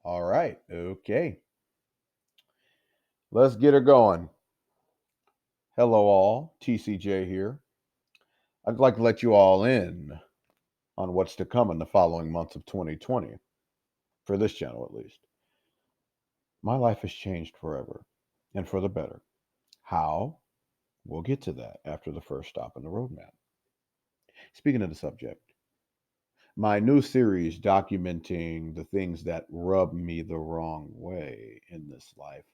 All right. Okay. Let's get her going. Hello, all. TCJ here. I'd like to let you all in on what's to come in the following months of 2020, for this channel at least. My life has changed forever and for the better. How? We'll get to that after the first stop in the roadmap. Speaking of the subject, my new series documenting the things that rub me the wrong way in this life,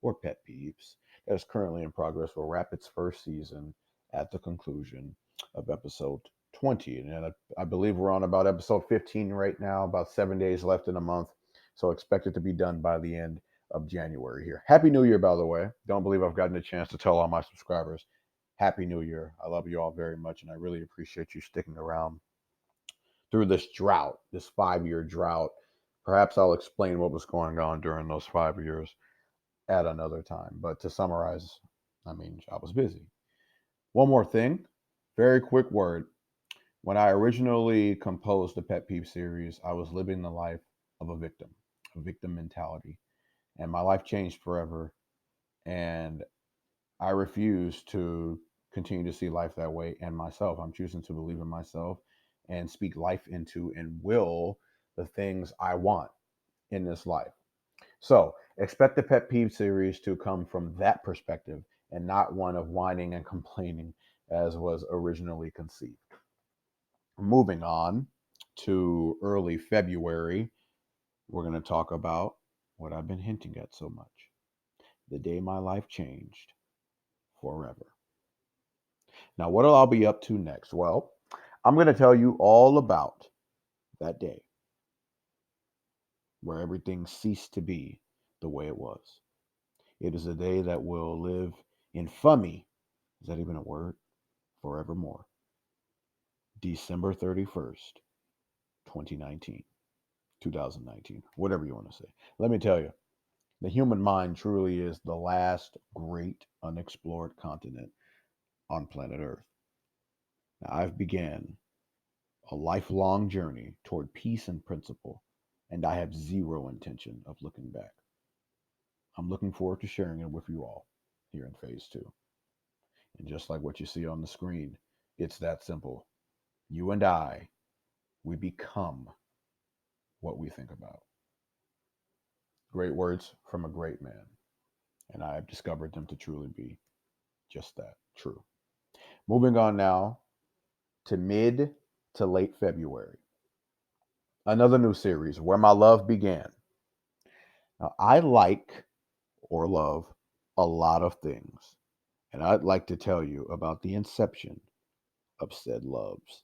or pet peeves, that is currently in progress will wrap its first season at the conclusion of episode 20. And I believe we're on about episode 15 right now, about 7 days left in a month. So expect it to be done by the end of January here. Happy New Year, by the way. Don't believe I've gotten a chance to tell all my subscribers. Happy New Year. I love you all very much, and I really appreciate you sticking around through this drought, this 5 year drought. Perhaps I'll explain what was going on during those 5 years at another time. But to summarize, I mean, I was busy. One more thing, very quick word. When I originally composed the Pet Peeve series, I was living the life of a victim mentality. And my life changed forever. And I refuse to continue to see life that way and myself. I'm choosing to believe in myself and speak life into and will the things I want in this life. So expect the pet peeve series to come from that perspective and not one of whining and complaining as was originally conceived. Moving on to early February, we're going to talk about what I've been hinting at so much, the day my life changed forever. Now, what will I be up to next? Well, I'm going to tell you all about that day where everything ceased to be the way it was. It is a day that will live infamy. Is that even a word? Forevermore. December 31st, 2019, 2019, whatever you want to say. Let me tell you, the human mind truly is the last great unexplored continent on planet Earth. Now, I've began a lifelong journey toward peace and principle, and I have zero intention of looking back. I'm looking forward to sharing it with you all here in phase two. And just like what you see on the screen, it's that simple. You and I, we become what we think about. Great words from a great man. And I have discovered them to truly be just that, true. Moving on now to mid to late February. Another new series, Where My Love Began. Now, I like or love a lot of things, and I'd like to tell you about the inception of said loves.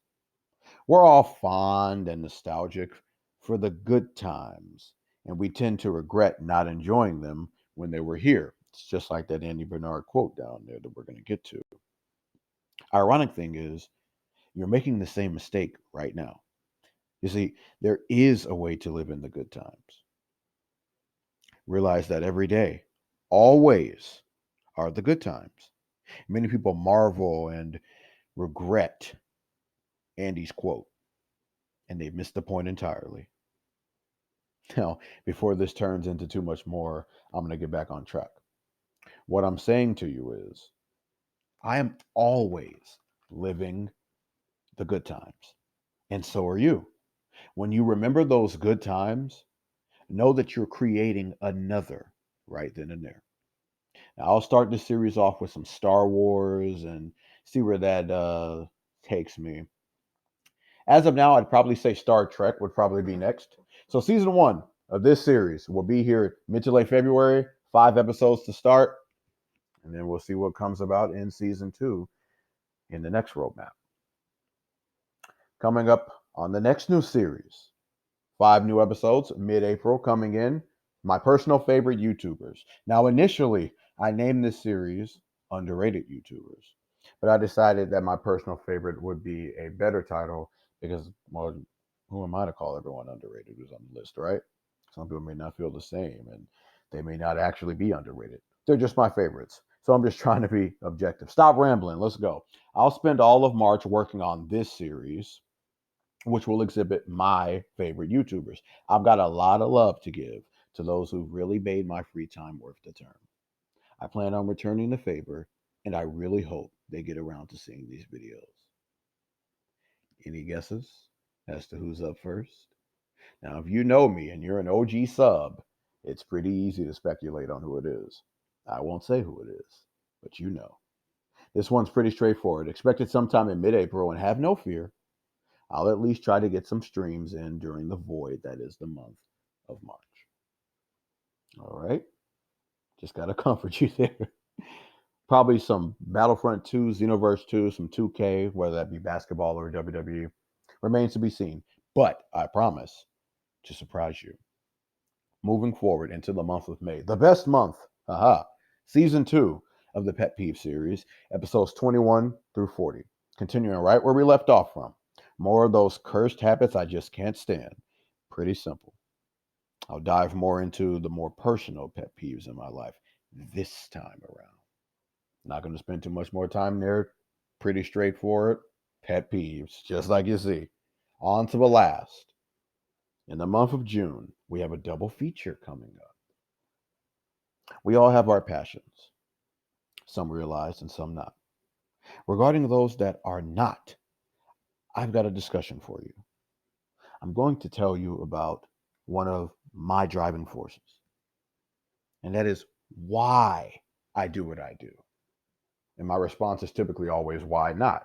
We're all fond and nostalgic for the good times, and we tend to regret not enjoying them when they were here. It's just like that Andy Bernard quote down there that we're going to get to. Ironic thing is, you're making the same mistake right now. You see, there is a way to live in the good times. Realize that every day, always, are the good times. Many people marvel and regret Andy's quote, and they've missed the point entirely. Now, before this turns into too much more, I'm going to get back on track. What I'm saying to you is, I am always living the good times, and so are you. When you remember those good times, know that you're creating another right then and there. Now, I'll start this series off with some Star Wars and see where that takes me. As of now, I'd probably say Star Trek would probably be next. So, season one of this series will be here mid to late February, 5 episodes to start, and then we'll see what comes about in season two in the next roadmap. Coming up on the next new series, 5 new episodes mid April coming in. My personal favorite YouTubers. Now, initially, I named this series Underrated YouTubers, but I decided that my personal favorite would be a better title because, well, who am I to call everyone underrated who's on the list, right? Some people may not feel the same and they may not actually be underrated. They're just my favorites. So I'm just trying to be objective. Stop rambling. Let's go. I'll spend all of March working on this series which will exhibit my favorite YouTubers. I've got a lot of love to give to those who really made my free time worth the term. I plan on returning the favor, and I really hope they get around to seeing these videos. Any guesses as to who's up first? Now, if you know me and you're an OG sub, it's pretty easy to speculate on who it is. I won't say who it is, but you know. This one's pretty straightforward. Expected sometime in mid April, and have no fear, I'll at least try to get some streams in during the void that is the month of March. All right? Just got to comfort you there. Probably some Battlefront 2, Xenoverse 2, some 2K, whether that be basketball or WWE. Remains to be seen. But I promise to surprise you. Moving forward into the month of May, the best month, season 2 of the Pet Peeve series, episodes 21 through 40. Continuing right where we left off from. More of those cursed habits I just can't stand. Pretty simple. I'll dive more into the more personal pet peeves in my life this time around. Not going to spend too much more time there. Pretty straightforward. Pet peeves, just like you see. On to the last. In the month of June, we have a double feature coming up. We all have our passions, some realized and some not. Regarding those that are not, I've got a discussion for you. I'm going to tell you about one of my driving forces, and that is why I do what I do. And my response is typically always, why not?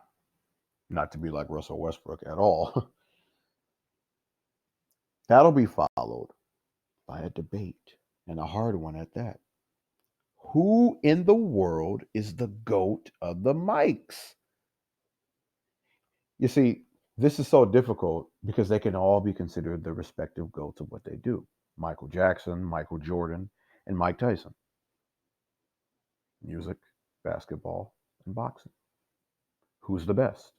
Not to be like Russell Westbrook at all. That'll be followed by a debate, and a hard one at that. Who in the world is the GOAT of the mics? You see, this is so difficult because they can all be considered the respective GOATs of what they do. Michael Jackson, Michael Jordan, and Mike Tyson. Music, basketball, and boxing. Who's the best?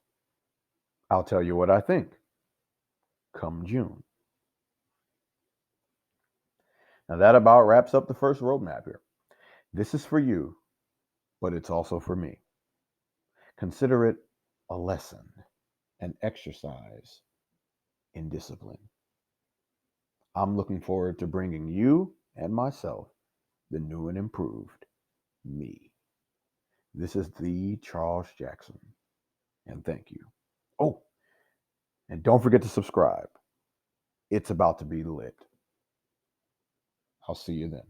I'll tell you what I think come June. Now, that about wraps up the first roadmap here. This is for you, but it's also for me. Consider it a lesson, an exercise in discipline. I'm looking forward to bringing you and myself the new and improved me. This is the Charles Jackson, and thank you. Oh, and don't forget to subscribe. It's about to be lit. I'll see you then.